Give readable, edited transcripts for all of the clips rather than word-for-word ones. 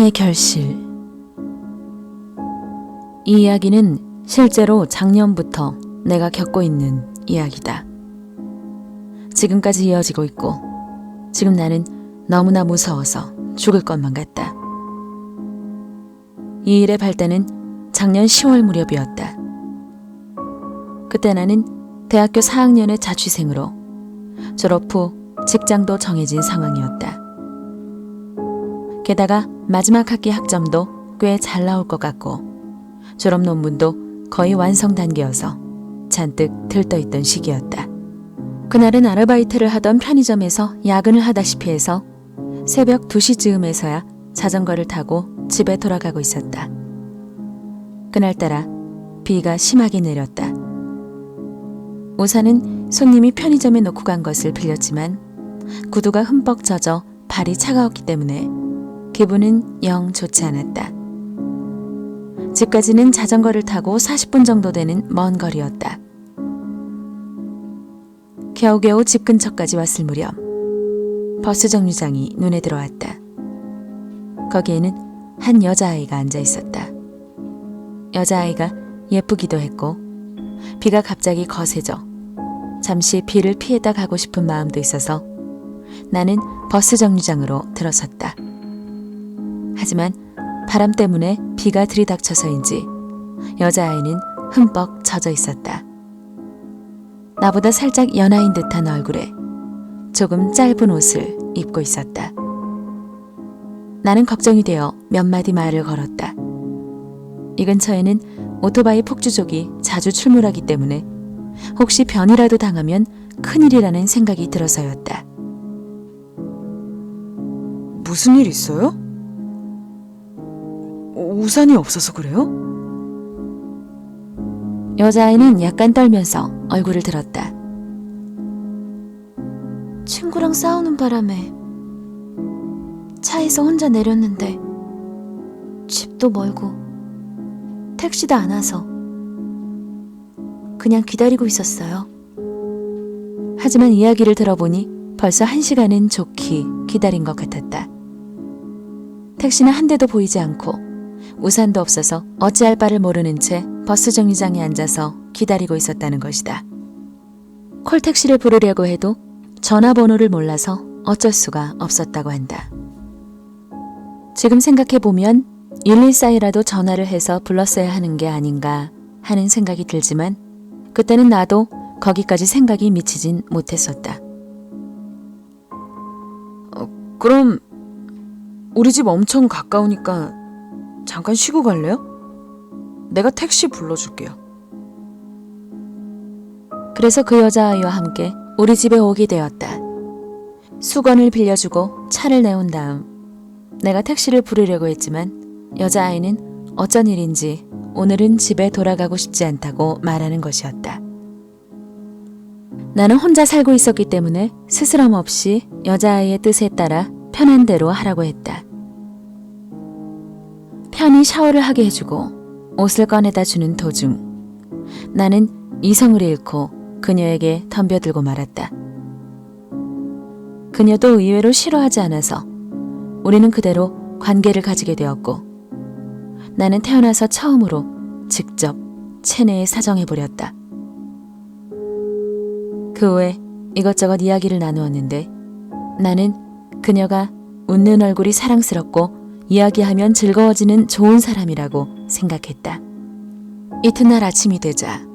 사랑의 결실. 이 이야기는 실제로 작년부터 내가 겪고 있는 이야기다. 지금까지 이어지고 있고 지금 나는 너무나 무서워서 죽을 것만 같다. 이 일의 발단은 작년 10월 무렵이었다. 그때 나는 대학교 4학년의 자취생으로 졸업 후 직장도 정해진 상황이었다. 게다가 마지막 학기 학점도 꽤 잘 나올 것 같고 졸업 논문도 거의 완성 단계여서 잔뜩 들떠있던 시기였다. 그날은 아르바이트를 하던 편의점에서 야근을 하다시피 해서 새벽 2시쯤에서야 자전거를 타고 집에 돌아가고 있었다. 그날따라 비가 심하게 내렸다. 우산은 손님이 편의점에 놓고 간 것을 빌렸지만 구두가 흠뻑 젖어 발이 차가웠기 때문에 기분은 영 좋지 않았다. 집까지는 자전거를 타고 40분 정도 되는 먼 거리였다. 겨우겨우 집 근처까지 왔을 무렵 버스 정류장이 눈에 들어왔다. 거기에는 한 여자아이가 앉아 있었다. 여자아이가 예쁘기도 했고 비가 갑자기 거세져 잠시 비를 피해다 가고 싶은 마음도 있어서 나는 버스 정류장으로 들어섰다. 하지만 바람 때문에 비가 들이닥쳐서인지 여자아이는 흠뻑 젖어 있었다. 나보다 살짝 연하인 듯한 얼굴에 조금 짧은 옷을 입고 있었다. 나는 걱정이 되어 몇 마디 말을 걸었다. 이 근처에는 오토바이 폭주족이 자주 출몰하기 때문에 혹시 변이라도 당하면 큰일이라는 생각이 들어서였다. 무슨 일 있어요? 우산이 없어서 그래요? 여자아이는 약간 떨면서 얼굴을 들었다. 친구랑 싸우는 바람에 차에서 혼자 내렸는데 집도 멀고 택시도 안 와서 그냥 기다리고 있었어요. 하지만 이야기를 들어보니 벌써 1시간은 좋게 기다린 것 같았다. 택시는 한 대도 보이지 않고 우산도 없어서 어찌할 바를 모르는 채 버스 정류장에 앉아서 기다리고 있었다는 것이다. 콜택시를 부르려고 해도 전화번호를 몰라서 어쩔 수가 없었다고 한다. 지금 생각해보면 114에라도 전화를 해서 불렀어야 하는 게 아닌가 하는 생각이 들지만 그때는 나도 거기까지 생각이 미치진 못했었다. 그럼 우리 집 엄청 가까우니까 잠깐 쉬고 갈래요? 내가 택시 불러줄게요. 그래서 그 여자아이와 함께 우리 집에 오게 되었다. 수건을 빌려주고 차를 내온 다음 내가 택시를 부르려고 했지만 여자아이는 어쩐 일인지 오늘은 집에 돌아가고 싶지 않다고 말하는 것이었다. 나는 혼자 살고 있었기 때문에 스스럼 없이 여자아이의 뜻에 따라 편한 대로 하라고 했다. 편히 샤워를 하게 해주고 옷을 꺼내다 주는 도중 나는 이성을 잃고 그녀에게 덤벼들고 말았다. 그녀도 의외로 싫어하지 않아서 우리는 그대로 관계를 가지게 되었고 나는 태어나서 처음으로 직접 체내에 사정해버렸다. 그 후에 이것저것 이야기를 나누었는데 나는 그녀가 웃는 얼굴이 사랑스럽고 이야기하면 즐거워지는 좋은 사람이라고 생각했다. 이튿날 아침이 되자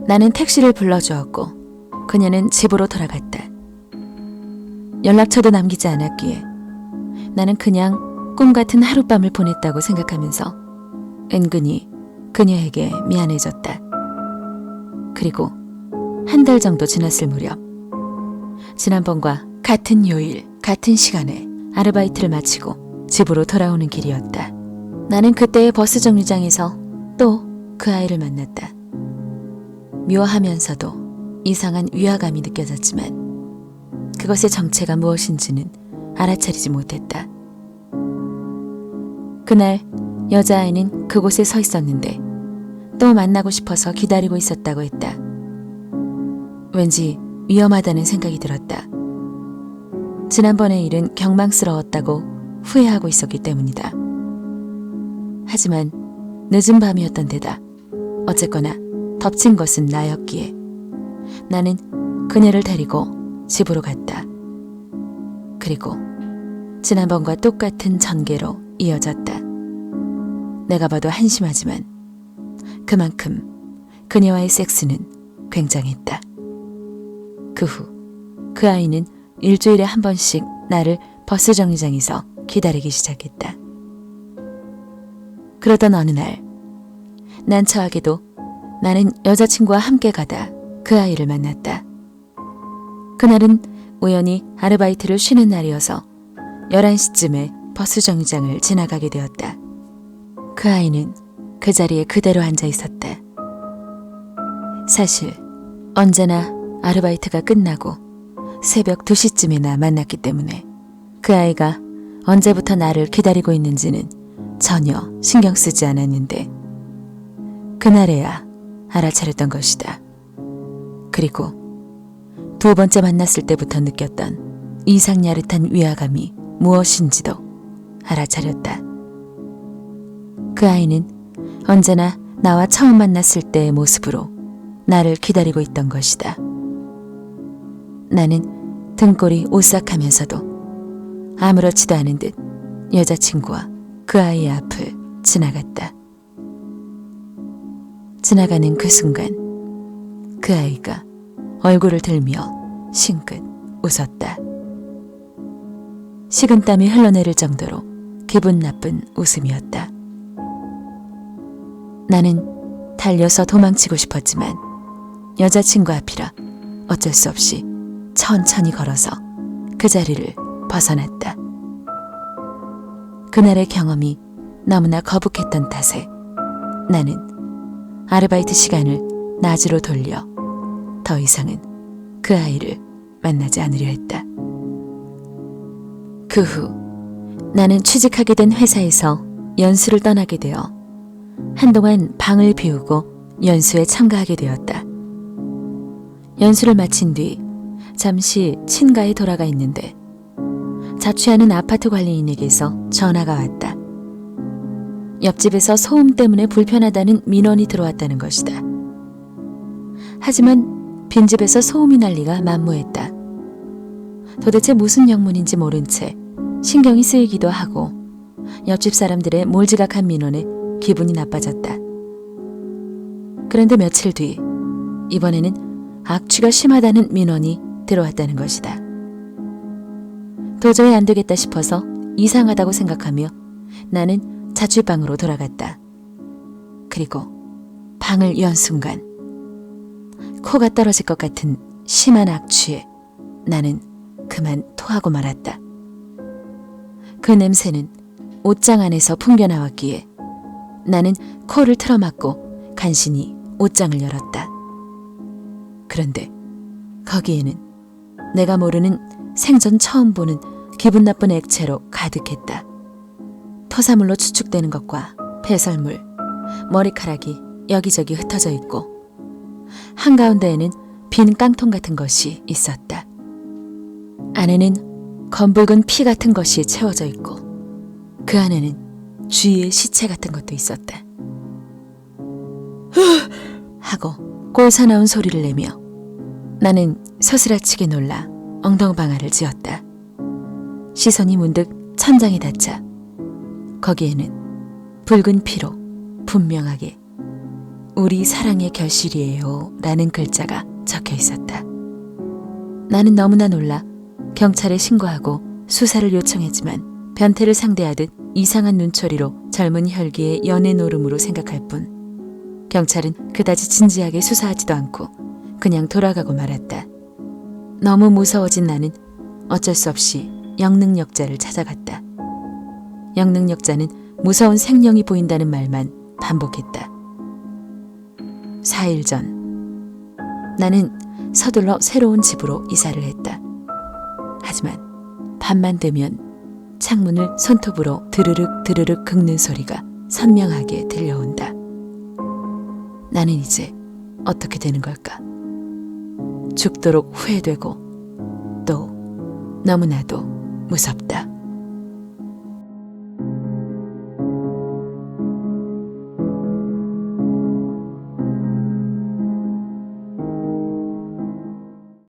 나는 택시를 불러주었고 그녀는 집으로 돌아갔다. 연락처도 남기지 않았기에 나는 그냥 꿈같은 하룻밤을 보냈다고 생각하면서 은근히 그녀에게 미안해졌다. 그리고 한 달 정도 지났을 무렵 지난번과 같은 요일 같은 시간에 아르바이트를 마치고 집으로 돌아오는 길이었다. 나는 그때의 버스 정류장에서 또 그 아이를 만났다. 묘하면서도 이상한 위화감이 느껴졌지만 그것의 정체가 무엇인지는 알아차리지 못했다. 그날 여자아이는 그곳에 서 있었는데 또 만나고 싶어서 기다리고 있었다고 했다. 왠지 위험하다는 생각이 들었다. 지난번의 일은 경망스러웠다고 후회하고 있었기 때문이다. 하지만 늦은 밤이었던 데다 어쨌거나 덮친 것은 나였기에 나는 그녀를 데리고 집으로 갔다. 그리고 지난번과 똑같은 전개로 이어졌다. 내가 봐도 한심하지만 그만큼 그녀와의 섹스는 굉장했다. 그 후 그 아이는 일주일에 한 번씩 나를 버스 정류장에서 기다리기 시작했다. 그러던 어느 날 난처하게도 나는 여자친구와 함께 가다 그 아이를 만났다. 그날은 우연히 아르바이트를 쉬는 날이어서 11시쯤에 버스 정류장을 지나가게 되었다. 그 아이는 그 자리에 그대로 앉아 있었다. 사실 언제나 아르바이트가 끝나고 새벽 2시쯤이나 만났기 때문에 그 아이가 언제부터 나를 기다리고 있는지는 전혀 신경 쓰지 않았는데 그날에야 알아차렸던 것이다. 그리고 두 번째 만났을 때부터 느꼈던 이상야릇한 위화감이 무엇인지도 알아차렸다. 그 아이는 언제나 나와 처음 만났을 때의 모습으로 나를 기다리고 있던 것이다. 나는 등골이 오싹하면서도 아무렇지도 않은 듯 여자친구와 그 아이의 앞을 지나갔다. 지나가는 그 순간 그 아이가 얼굴을 들며 싱긋 웃었다. 식은땀이 흘러내릴 정도로 기분 나쁜 웃음이었다. 나는 달려서 도망치고 싶었지만 여자친구 앞이라 어쩔 수 없이 천천히 걸어서 그 자리를 벗어났다. 그날의 경험이 너무나 거북했던 탓에 나는 아르바이트 시간을 낮으로 돌려 더 이상은 그 아이를 만나지 않으려 했다. 그 후 나는 취직하게 된 회사에서 연수를 떠나게 되어 한동안 방을 비우고 연수에 참가하게 되었다. 연수를 마친 뒤 잠시 친가에 돌아가 있는데 자취하는 아파트 관리인에게서 전화가 왔다. 옆집에서 소음 때문에 불편하다는 민원이 들어왔다는 것이다. 하지만 빈집에서 소음이 날 리가 만무했다. 도대체 무슨 영문인지 모른 채 신경이 쓰이기도 하고 옆집 사람들의 몰지각한 민원에 기분이 나빠졌다. 그런데 며칠 뒤 이번에는 악취가 심하다는 민원이 들어왔다는 것이다. 도저히 안 되겠다 싶어서 이상하다고 생각하며 나는 자취방으로 돌아갔다. 그리고 방을 연 순간 코가 떨어질 것 같은 심한 악취에 나는 그만 토하고 말았다. 그 냄새는 옷장 안에서 풍겨나왔기에 나는 코를 틀어막고 간신히 옷장을 열었다. 그런데 거기에는 내가 모르는 생전 처음 보는 기분 나쁜 액체로 가득했다. 토사물로 추측되는 것과 배설물, 머리카락이 여기저기 흩어져 있고 한가운데에는 빈 깡통 같은 것이 있었다. 안에는 검붉은 피 같은 것이 채워져 있고 그 안에는 쥐의 시체 같은 것도 있었다. 하고 꼴사나운 소리를 내며 나는 서스라치게 놀라 엉덩방아를 쥐었다. 시선이 문득 천장에 닿자 거기에는 붉은 피로 분명하게 우리 사랑의 결실이에요 라는 글자가 적혀 있었다. 나는 너무나 놀라 경찰에 신고하고 수사를 요청했지만 변태를 상대하듯 이상한 눈초리로 젊은 혈기의 연애 노름으로 생각할 뿐 경찰은 그다지 진지하게 수사하지도 않고 그냥 돌아가고 말았다. 너무 무서워진 나는 어쩔 수 없이 영능력자를 찾아갔다. 영능력자는 무서운 생령이 보인다는 말만 반복했다. 4일 전 나는 서둘러 새로운 집으로 이사를 했다. 하지만 밤만 되면 창문을 손톱으로 드르륵 드르륵 긁는 소리가 선명하게 들려온다. 나는 이제 어떻게 되는 걸까? 죽도록 후회되고 또 너무나도 무섭다.